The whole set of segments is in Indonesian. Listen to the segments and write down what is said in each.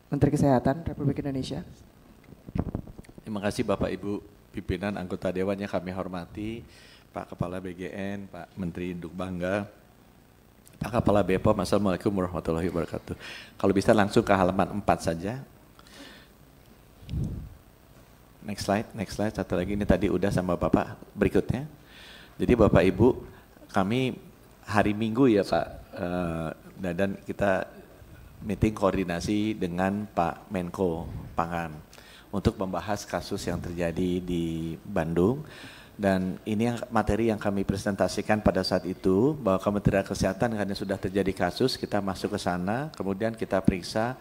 Menteri Kesehatan Republik Indonesia. Terima kasih Bapak Ibu pimpinan anggota Dewan yang kami hormati, Pak Kepala BGN, Pak Menteri Induk Bangga, Pak Kepala BPOM. Assalamualaikum warahmatullahi wabarakatuh. Kalau bisa langsung ke halaman 4 saja. Next slide, satu lagi, ini tadi udah sama Bapak, berikutnya. Jadi Bapak Ibu, kami hari Minggu ya Pak, dan kita meeting koordinasi dengan Pak Menko Pangan untuk membahas kasus yang terjadi di Bandung. Dan ini materi yang kami presentasikan pada saat itu, bahwa Kementerian Kesehatan karena sudah terjadi kasus, kita masuk ke sana, kemudian kita periksa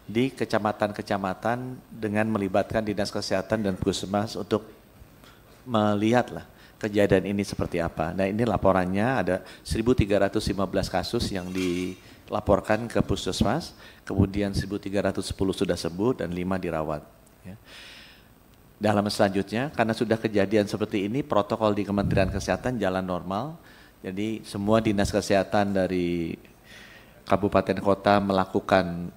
di kecamatan-kecamatan dengan melibatkan Dinas Kesehatan dan Puskesmas untuk melihatlah kejadian ini seperti apa. Nah ini laporannya ada 1.315 kasus yang dilaporkan ke Puskesmas, kemudian 1.310 sudah sembuh dan 5 dirawat. Ya. Dalam selanjutnya, karena sudah kejadian seperti ini, protokol di Kementerian Kesehatan jalan normal. Jadi semua dinas kesehatan dari kabupaten kota melakukan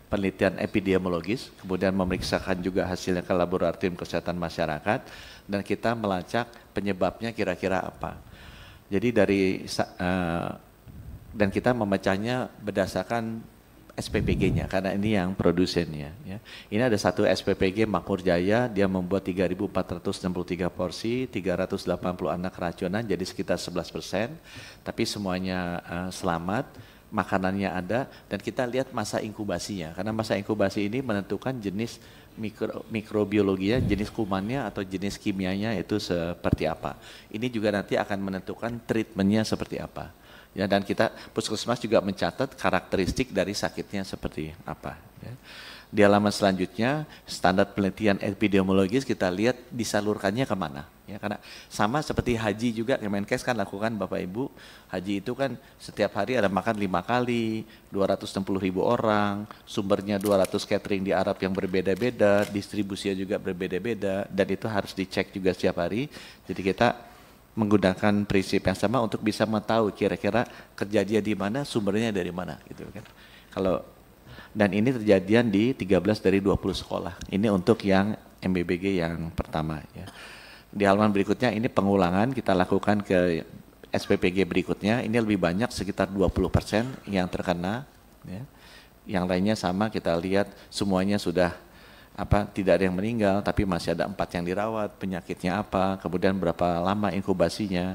penelitian epidemiologis, kemudian memeriksakan juga hasilnya ke laboratorium kesehatan masyarakat, dan kita melacak penyebabnya kira-kira apa. Jadi dan kita memecahnya berdasarkan SPPG-nya, karena ini yang produsennya. Ya. Ini ada satu SPPG Makmur Jaya, dia membuat 3.463 porsi, 380 anak keracunan, jadi sekitar 11%, tapi semuanya selamat, makanannya ada, dan kita lihat masa inkubasinya, karena masa inkubasi ini menentukan jenis mikrobiologinya, jenis kumannya atau jenis kimianya itu seperti apa. Ini juga nanti akan menentukan treatmentnya seperti apa. Ya, dan kita Puskesmas juga mencatat karakteristik dari sakitnya seperti apa. Ya. Di halaman selanjutnya, standar penelitian epidemiologis kita lihat disalurkannya kemana. Ya, karena sama seperti haji juga, Kemenkes kan lakukan Bapak Ibu, haji itu kan setiap hari ada makan 5 kali, 260.000 orang, sumbernya 200 catering di Arab yang berbeda-beda, distribusinya juga berbeda-beda, dan itu harus dicek juga setiap hari. Jadi kita menggunakan prinsip yang sama untuk bisa mengetahui kira-kira kejadian di mana, sumbernya dari mana gitu kan. Dan ini terjadian di 13 dari 20 sekolah. Ini untuk yang MBBG yang pertama ya. Di halaman berikutnya ini pengulangan kita lakukan ke SPPG berikutnya, ini lebih banyak sekitar 20% yang terkena ya. Yang lainnya sama, kita lihat semuanya sudah tidak ada yang meninggal, tapi masih ada 4 yang dirawat, penyakitnya apa, kemudian berapa lama inkubasinya.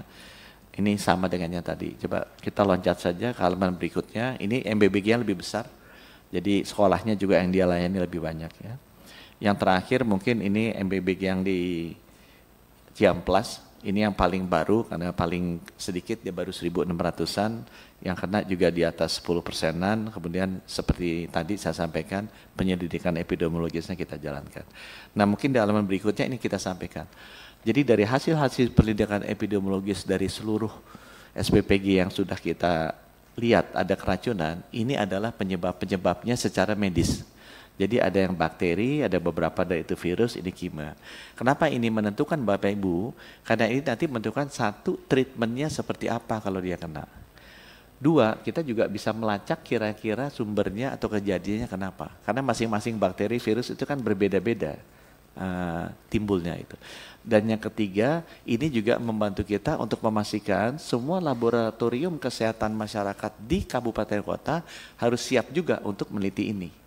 Ini sama dengan yang tadi. Coba kita loncat saja ke halaman berikutnya. Ini MBBG yang lebih besar, jadi sekolahnya juga yang dia layani lebih banyak ya. Yang terakhir mungkin ini MBBG yang di Ciamplas, ini yang paling baru karena paling sedikit, dia baru 1.600-an, yang kena juga di atas 10%-an, kemudian seperti tadi saya sampaikan, penyelidikan epidemiologisnya kita jalankan. Nah mungkin di halaman berikutnya ini kita sampaikan. Jadi dari hasil-hasil penyelidikan epidemiologis dari seluruh SPPG yang sudah kita lihat ada keracunan, ini adalah penyebabnya secara medis. Jadi ada yang bakteri, ada beberapa dari itu virus, ini kimia. Kenapa ini menentukan Bapak Ibu? Karena ini nanti menentukan satu, treatmentnya seperti apa kalau dia kena. Dua, kita juga bisa melacak kira-kira sumbernya atau kejadiannya kenapa. Karena masing-masing bakteri, virus itu kan berbeda-beda timbulnya itu. Dan yang ketiga, ini juga membantu kita untuk memastikan semua laboratorium kesehatan masyarakat di kabupaten kota harus siap juga untuk meneliti ini.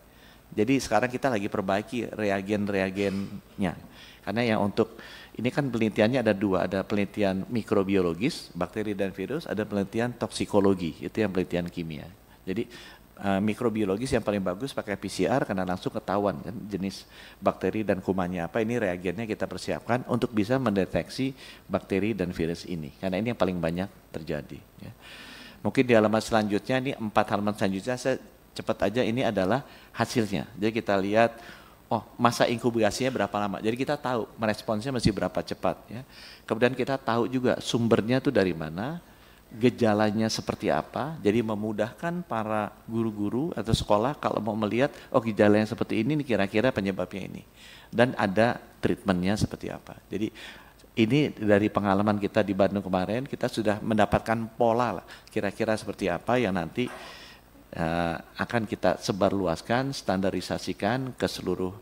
Jadi sekarang kita lagi perbaiki reagen-reagennya. Karena yang untuk ini kan penelitiannya ada dua, ada penelitian mikrobiologis, bakteri dan virus, ada penelitian toksikologi, itu yang penelitian kimia. Jadi mikrobiologis yang paling bagus pakai PCR karena langsung ketahuan kan jenis bakteri dan kumannya apa, ini reagennya kita persiapkan untuk bisa mendeteksi bakteri dan virus ini. Karena ini yang paling banyak terjadi. Ya. Mungkin di halaman selanjutnya, ini 4 halaman selanjutnya saya cepat aja, ini adalah hasilnya. Jadi kita lihat, oh masa inkubasinya berapa lama. Jadi kita tahu meresponsnya masih berapa cepat. Ya. Kemudian kita tahu juga sumbernya itu dari mana, gejalanya seperti apa. Jadi memudahkan para guru-guru atau sekolah kalau mau melihat, oh gejalanya seperti ini kira-kira penyebabnya ini. Dan ada treatmentnya seperti apa. Jadi ini dari pengalaman kita di Bandung kemarin, kita sudah mendapatkan pola lah, kira-kira seperti apa yang nanti akan kita sebarluaskan, standarisasikan ke seluruh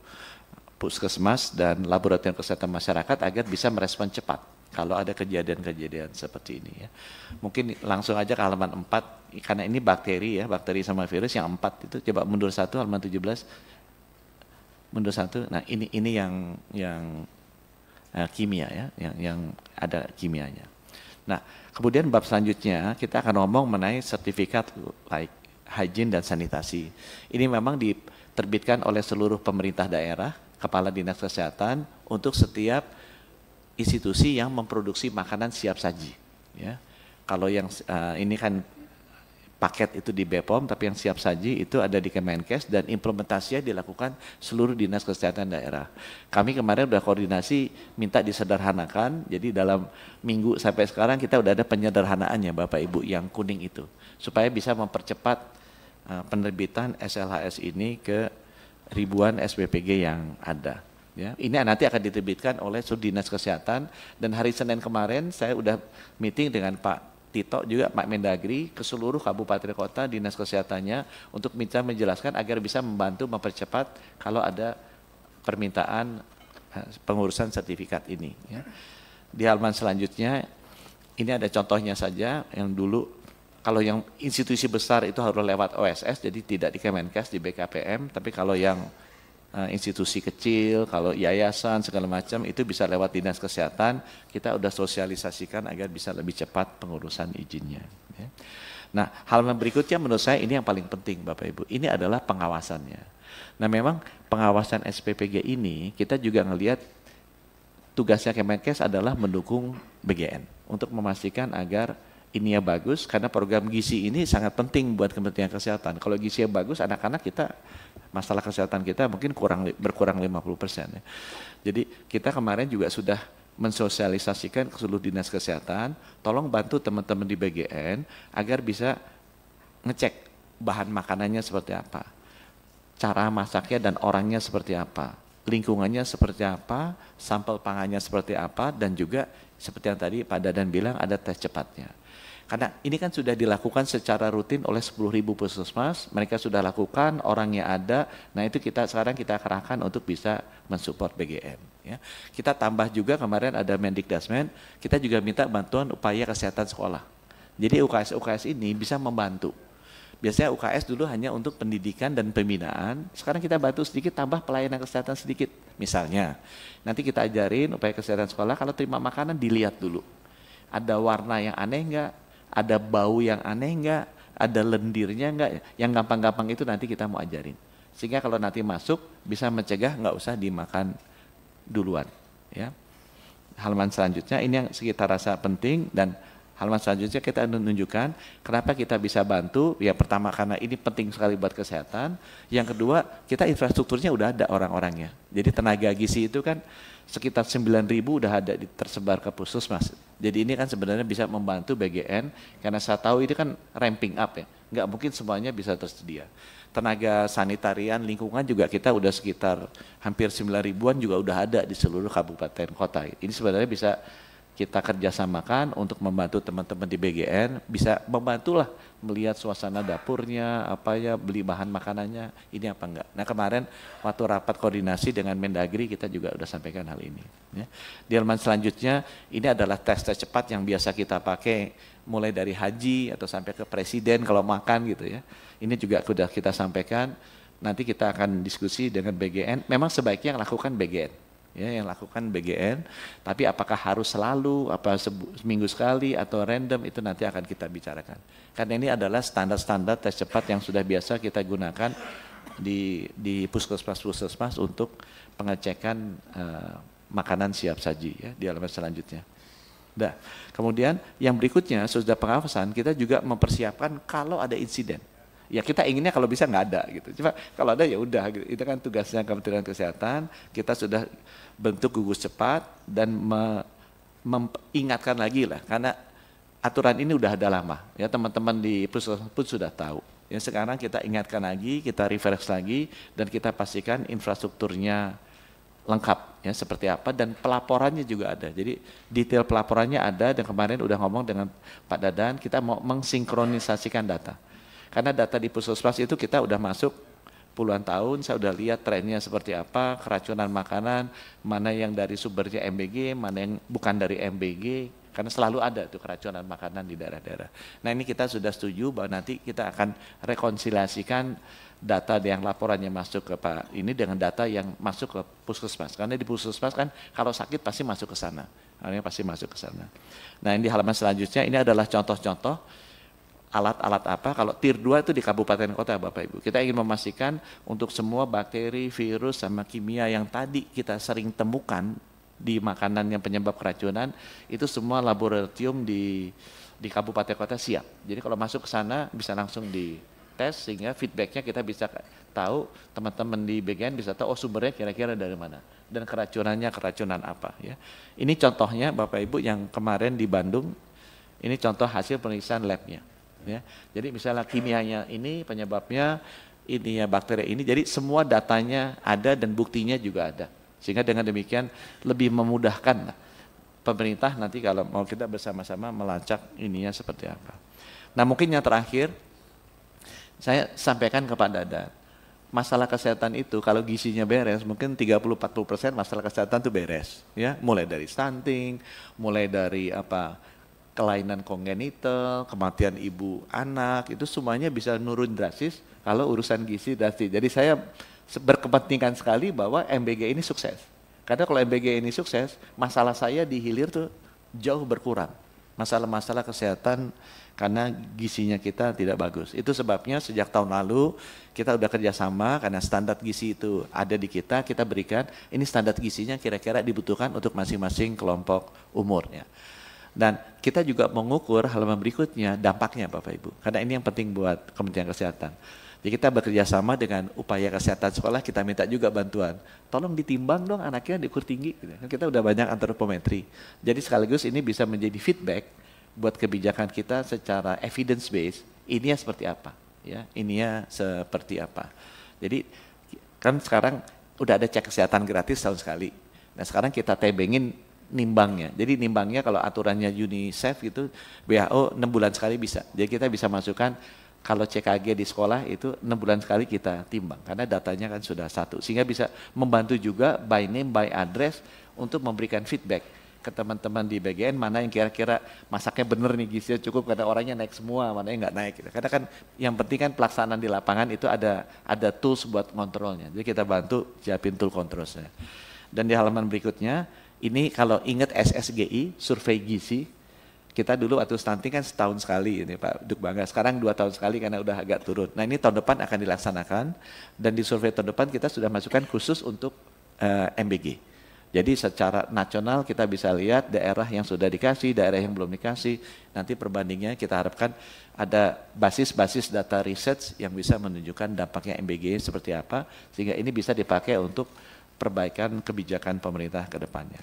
puskesmas dan laboratorium kesehatan masyarakat agar bisa merespon cepat kalau ada kejadian-kejadian seperti ini ya. Mungkin langsung aja ke halaman 4, karena ini bakteri ya, bakteri sama virus yang 4 itu, coba mundur 1 halaman 17, mundur 1. Nah ini yang kimia ya, yang ada kimianya. Nah kemudian bab selanjutnya kita akan ngomong mengenai sertifikat like hygiene dan sanitasi. Ini memang diterbitkan oleh seluruh pemerintah daerah, kepala dinas kesehatan untuk setiap institusi yang memproduksi makanan siap saji. Ya, kalau yang ini kan paket itu di BPOM, tapi yang siap saji itu ada di Kemenkes dan implementasinya dilakukan seluruh dinas kesehatan daerah. Kami kemarin udah koordinasi minta disederhanakan, jadi dalam minggu sampai sekarang kita udah ada penyederhanaannya Bapak Ibu yang kuning itu, supaya bisa mempercepat penerbitan SLHS ini ke ribuan SPPG yang ada. Ya, ini nanti akan diterbitkan oleh seluruh dinas kesehatan dan hari Senin kemarin saya udah meeting dengan Pak Tito juga Pak Mendagri ke seluruh kabupaten kota dinas kesehatannya untuk minta menjelaskan agar bisa membantu mempercepat kalau ada permintaan pengurusan sertifikat ini. Ya. Di halaman selanjutnya ini ada contohnya saja yang dulu kalau yang institusi besar itu harus lewat OSS jadi tidak di Kemenkes di BKPM, tapi kalau yang institusi kecil, kalau yayasan segala macam itu bisa lewat dinas kesehatan, kita udah sosialisasikan agar bisa lebih cepat pengurusan izinnya. Ya. Nah halaman berikutnya menurut saya ini yang paling penting Bapak Ibu, ini adalah pengawasannya. Nah memang pengawasan SPPG ini kita juga ngelihat tugasnya Kemenkes adalah mendukung BGN untuk memastikan agar ini ya bagus, karena program gizi ini sangat penting buat Kementerian Kesehatan. Kalau gizi yang bagus, anak-anak kita, masalah kesehatan kita mungkin berkurang 50% ya. Jadi kita kemarin juga sudah mensosialisasikan ke seluruh dinas kesehatan, tolong bantu teman-teman di BGN agar bisa ngecek bahan makanannya seperti apa, cara masaknya dan orangnya seperti apa, lingkungannya seperti apa, sampel pangannya seperti apa, dan juga seperti yang tadi Pak Dadan bilang ada tes cepatnya. Karena ini kan sudah dilakukan secara rutin oleh 10.000 puskesmas, mereka sudah lakukan, orangnya ada, nah itu sekarang kita kerahkan untuk bisa mensupport BGN. Ya. Kita tambah juga kemarin ada Mendikdasmen, kita juga minta bantuan upaya kesehatan sekolah. Jadi UKS-UKS ini bisa membantu. Biasanya UKS dulu hanya untuk pendidikan dan pembinaan, sekarang kita bantu sedikit tambah pelayanan kesehatan sedikit. Misalnya, nanti kita ajarin upaya kesehatan sekolah, kalau terima makanan dilihat dulu. Ada warna yang aneh enggak? Ada bau yang aneh enggak, ada lendirnya enggak, yang gampang-gampang itu nanti kita mau ajarin. Sehingga kalau nanti masuk bisa mencegah enggak usah dimakan duluan. Ya. Halaman selanjutnya ini yang kita rasa penting dan halaman selanjutnya kita menunjukkan kenapa kita bisa bantu. Ya pertama karena ini penting sekali buat kesehatan. Yang kedua kita infrastrukturnya udah ada orang-orangnya. Jadi tenaga gizi itu kan sekitar 9.000 udah ada tersebar ke puskesmas. Jadi ini kan sebenarnya bisa membantu BGN karena saya tahu ini kan ramping up ya. Nggak mungkin semuanya bisa tersedia. Tenaga sanitarian lingkungan juga kita udah sekitar hampir 9.000-an juga udah ada di seluruh kabupaten kota. Ini sebenarnya bisa kita kerjasamakan untuk membantu teman-teman di BGN, bisa membantulah melihat suasana dapurnya, apa ya, beli bahan makanannya, ini apa enggak. Nah kemarin waktu rapat koordinasi dengan Mendagri kita juga udah sampaikan hal ini. Ya. Di halaman selanjutnya ini adalah tes-tes cepat yang biasa kita pakai mulai dari haji atau sampai ke presiden kalau makan gitu ya. Ini juga sudah kita sampaikan, nanti kita akan diskusi dengan BGN, memang sebaiknya lakukan BGN. Ya, yang lakukan BGN, tapi apakah harus selalu, apa seminggu sekali atau random itu nanti akan kita bicarakan. Karena ini adalah standar-standar tes cepat yang sudah biasa kita gunakan di puskesmas-puskesmas untuk pengecekan makanan siap saji ya, di halaman selanjutnya. Nah, kemudian yang berikutnya sudah pengawasan kita juga mempersiapkan kalau ada insiden. Ya kita inginnya kalau bisa nggak ada gitu. Cuma kalau ada ya udah gitu. Itu kan tugasnya Kementerian Kesehatan. Kita sudah bentuk gugus cepat dan mengingatkan lagi lah karena aturan ini udah ada lama. Ya teman-teman di puskesmas pun sudah tahu. Ya sekarang kita ingatkan lagi, kita refresh lagi dan kita pastikan infrastrukturnya lengkap ya seperti apa dan pelaporannya juga ada. Jadi detail pelaporannya ada dan kemarin udah ngomong dengan Pak Dadan kita mau mengsinkronisasikan data. Karena data di puskesmas itu kita udah masuk puluhan tahun, saya udah lihat trennya seperti apa, keracunan makanan, mana yang dari sumbernya MBG, mana yang bukan dari MBG, karena selalu ada tuh keracunan makanan di daerah-daerah. Nah ini kita sudah setuju bahwa nanti kita akan rekonsiliasikan data yang laporannya masuk ke Pak ini dengan data yang masuk ke puskesmas. Karena di puskesmas kan kalau sakit pasti masuk ke sana, artinya pasti masuk ke sana. Nah ini di halaman selanjutnya ini adalah contoh-contoh alat-alat apa, kalau tier 2 itu di kabupaten kota Bapak Ibu. Kita ingin memastikan untuk semua bakteri, virus, sama kimia yang tadi kita sering temukan di makanan yang penyebab keracunan, itu semua laboratorium di kabupaten kota siap. Jadi kalau masuk ke sana bisa langsung dites sehingga feedbacknya kita bisa tahu, teman-teman di BGN bisa tahu, oh sumbernya kira-kira dari mana. Dan keracunannya keracunan apa. Ya. Ini contohnya Bapak Ibu yang kemarin di Bandung, ini contoh hasil pemeriksaan labnya. Ya, jadi misalnya kimianya ini penyebabnya ini ya bakteri ini, jadi semua datanya ada dan buktinya juga ada, sehingga dengan demikian lebih memudahkan pemerintah nanti kalau mau kita bersama-sama melacak ininya seperti apa. Nah mungkin yang terakhir saya sampaikan ke Pak Dadan, masalah kesehatan itu kalau gizinya beres mungkin 30-40% masalah kesehatan itu beres, ya mulai dari stunting, mulai dari kelainan kongenital, kematian ibu anak, itu semuanya bisa nurun drastis kalau urusan gizi drastis. Jadi saya berkepentingan sekali bahwa MBG ini sukses. Karena kalau MBG ini sukses, masalah saya di hilir tuh jauh berkurang. Masalah-masalah kesehatan karena gizinya kita tidak bagus. Itu sebabnya sejak tahun lalu kita udah kerjasama karena standar gizi itu ada di kita berikan, ini standar gizinya kira-kira dibutuhkan untuk masing-masing kelompok umurnya. Dan kita juga mengukur halaman berikutnya dampaknya Bapak Ibu. Karena ini yang penting buat Kementerian Kesehatan. Jadi kita bekerja sama dengan upaya kesehatan sekolah, kita minta juga bantuan. Tolong ditimbang dong anaknya diukur tinggi. Kita udah banyak antropometri. Jadi sekaligus ini bisa menjadi feedback buat kebijakan kita secara evidence based. Ininya seperti apa? Ya, ininya seperti apa? Jadi kan sekarang udah ada cek kesehatan gratis tahun sekali. Nah sekarang kita tebengin nimbangnya. Jadi nimbangnya kalau aturannya UNICEF itu WHO 6 bulan sekali bisa. Jadi kita bisa masukkan kalau CKG di sekolah itu 6 bulan sekali kita timbang. Karena datanya kan sudah satu. Sehingga bisa membantu juga by name, by address untuk memberikan feedback ke teman-teman di BGN mana yang kira-kira masaknya bener nih gizinya cukup karena orangnya naik semua, mana yang nggak naik. Gitu. Karena kan yang penting kan pelaksanaan di lapangan itu ada tools buat kontrolnya. Jadi kita bantu siapin tool controlnya. Dan di halaman berikutnya, ini kalau ingat SSGI, survei gizi, kita dulu waktu stunting kan setahun sekali ini Pak Duk Bangga, sekarang 2 tahun sekali karena udah agak turun. Nah ini tahun depan akan dilaksanakan dan di survei tahun depan kita sudah masukkan khusus untuk MBG. Jadi secara nasional kita bisa lihat daerah yang sudah dikasih, daerah yang belum dikasih, nanti perbandingnya kita harapkan ada basis-basis data research yang bisa menunjukkan dampaknya MBG seperti apa, sehingga ini bisa dipakai untuk perbaikan kebijakan pemerintah ke depannya.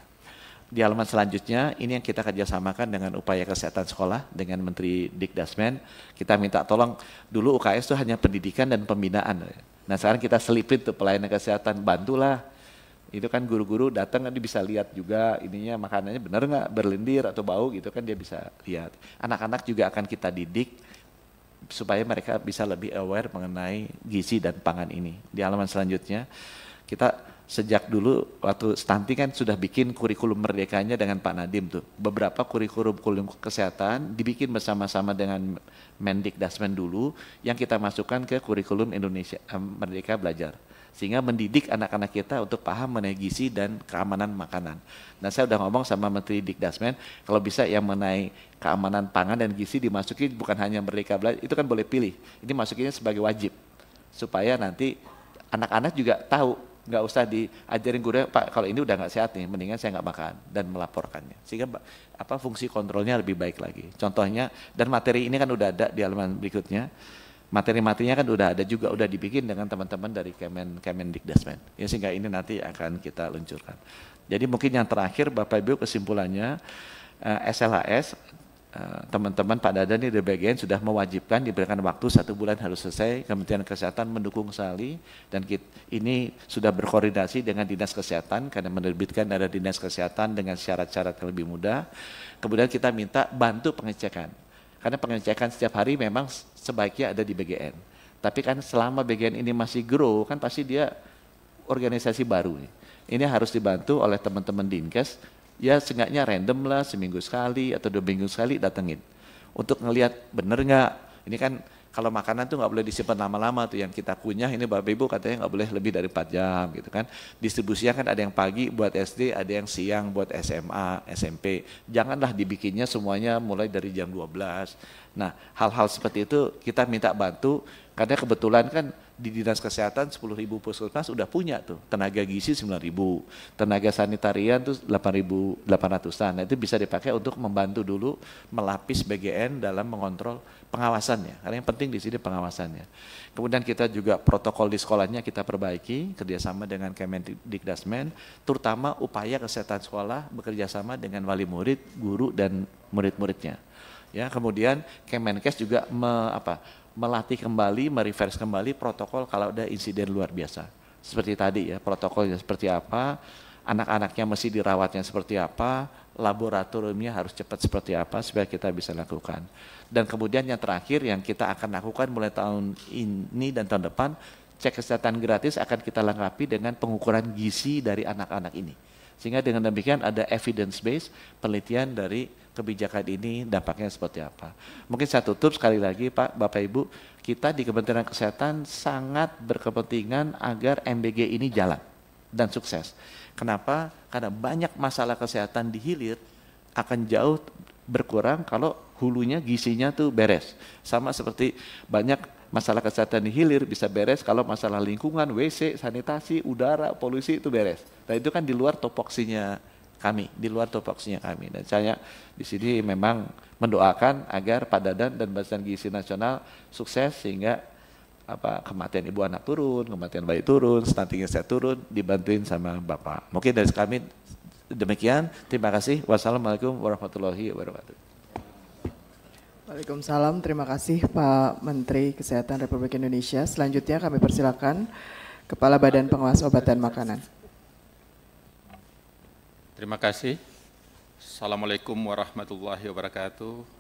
Di halaman selanjutnya, ini yang kita kerjasamakan dengan upaya kesehatan sekolah dengan Menteri Dikdasmen. Kita minta tolong, dulu UKS itu hanya pendidikan dan pembinaan. Nah sekarang kita selipin tuh pelayanan kesehatan, bantulah. Itu kan guru-guru datang kan dia bisa lihat juga ininya makanannya benar nggak, berlendir atau bau gitu kan dia bisa lihat. Anak-anak juga akan kita didik supaya mereka bisa lebih aware mengenai gizi dan pangan ini. Di halaman selanjutnya, kita sejak dulu waktu stunting kan sudah bikin kurikulum merdekanya dengan Pak Nadiem tuh. Beberapa kurikulum kesehatan dibikin bersama-sama dengan Mendikdasmen dulu yang kita masukkan ke kurikulum Indonesia Merdeka Belajar. Sehingga mendidik anak-anak kita untuk paham mengenai gizi dan keamanan makanan. Nah saya udah ngomong sama Menteri Dikdasmen, kalau bisa yang mengenai keamanan pangan dan gizi dimasukin bukan hanya Merdeka Belajar, itu kan boleh pilih. Ini masukinnya sebagai wajib. Supaya nanti anak-anak juga tahu, nggak usah diajarin gurunya, Pak kalau ini udah nggak sehat nih, mendingan saya nggak makan dan melaporkannya. Sehingga fungsi kontrolnya lebih baik lagi. Contohnya, dan materi ini kan udah ada di halaman berikutnya. Materi-materinya kan udah ada juga, udah dibikin dengan teman-teman dari Kemendikdasmen. Ya, sehingga ini nanti akan kita luncurkan. Jadi mungkin yang terakhir Bapak Ibu kesimpulannya, SLHS, teman-teman Pak Dadan di BGN sudah mewajibkan diberikan waktu 1 bulan harus selesai. Kementerian Kesehatan mendukung sekali dan ini sudah berkoordinasi dengan Dinas Kesehatan karena menerbitkan ada Dinas Kesehatan dengan syarat-syarat yang lebih mudah. Kemudian kita minta bantu pengecekan. Karena pengecekan setiap hari memang sebaiknya ada di BGN. Tapi kan selama BGN ini masih grow, kan pasti dia organisasi baru nih. Ini harus dibantu oleh teman-teman Dinkes, ya seenggaknya random lah, seminggu sekali atau 2 minggu sekali datengin. Untuk ngelihat bener nggak, ini kan kalau makanan tuh nggak boleh disimpan lama-lama tuh, yang kita kunyah ini Bapak Ibu katanya nggak boleh lebih dari 4 jam gitu kan. Distribusinya kan ada yang pagi buat SD, ada yang siang buat SMA, SMP. Janganlah dibikinnya semuanya mulai dari jam 12. Nah, hal-hal seperti itu kita minta bantu, karena kebetulan kan di Dinas Kesehatan 10.000 puskesmas udah punya tuh, tenaga gizi 9.000, tenaga sanitarian tuh 8.800-an. Nah, itu bisa dipakai untuk membantu dulu melapis BGN dalam mengontrol pengawasannya. Karena yang penting di sini pengawasannya. Kemudian kita juga protokol di sekolahnya kita perbaiki kerjasama dengan Kemendikbudrismen, terutama upaya kesehatan sekolah bekerjasama dengan wali murid, guru dan murid-muridnya. Ya, kemudian Kemenkes juga melatih kembali, mereverse kembali protokol kalau ada insiden luar biasa. Seperti tadi ya, protokolnya seperti apa, anak-anaknya mesti dirawatnya seperti apa, laboratoriumnya harus cepat seperti apa supaya kita bisa lakukan. Dan kemudian yang terakhir yang kita akan lakukan mulai tahun ini dan tahun depan, cek kesehatan gratis akan kita lengkapi dengan pengukuran gizi dari anak-anak ini. Sehingga dengan demikian ada evidence based penelitian dari kebijakan ini dampaknya seperti apa. Mungkin saya tutup sekali lagi Pak, Bapak Ibu, kita di Kementerian Kesehatan sangat berkepentingan agar MBG ini jalan dan sukses. Kenapa? Karena banyak masalah kesehatan di hilir akan jauh berkurang kalau hulunya gizinya tuh beres. Sama seperti banyak masalah kesehatan di hilir bisa beres kalau masalah lingkungan, WC, sanitasi, udara, polusi itu beres. Nah itu kan di luar topoksinya kami, Dan saya di sini memang mendoakan agar Pak Dadan dan Badan Gizi Nasional sukses sehingga kematian ibu anak turun, kematian bayi turun, stuntingnya saya turun, dibantuin sama Bapak. Mungkin dari kami demikian. Terima kasih. Wassalamualaikum warahmatullahi wabarakatuh. Waalaikumsalam, terima kasih Pak Menteri Kesehatan Republik Indonesia. Selanjutnya kami persilakan Kepala Badan Pengawas Obat dan Makanan. Terima kasih. Assalamualaikum warahmatullahi wabarakatuh.